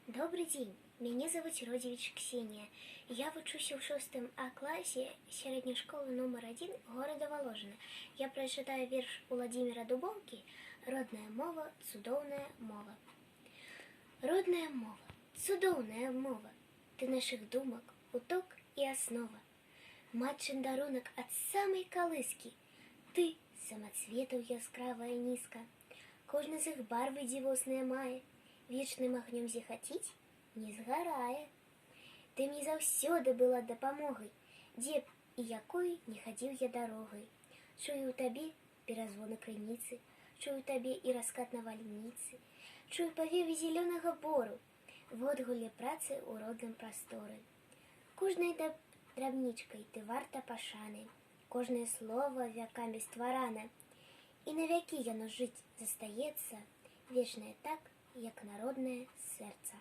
Добрый день, меня зовут Родзевич Ксения. Я вучуся ў 6 А класе сярэдняй школы номер 1 города Воложина. Я прачытаю верш Уладзіміра Дубоўкі «Родная мова, цудоўная мова». Родная мова, цудоўная мова, ты наших думак, уток і аснова. Матчын дарунак ад самай калыскі, ты самацветаў яскравая нізка. Кожны з іх барвы дзівосныя мае, вечным агнём зіхаціць не згарае. Ты мне заўсёды была дапамогай, дзе б і якой не хадзіў я дарогай. Чую ў табе перазвоны крыніцы, чую ў табе і раскат навальніцы, чую павевы зялёнага бору, водгулле працы ў родным прасторы. Кожнай драбнічкай ты варта пашаны, кожнае слова вякамі стварана, і навякі яно жыць застаецца, вечнае так, як народнае сэрца.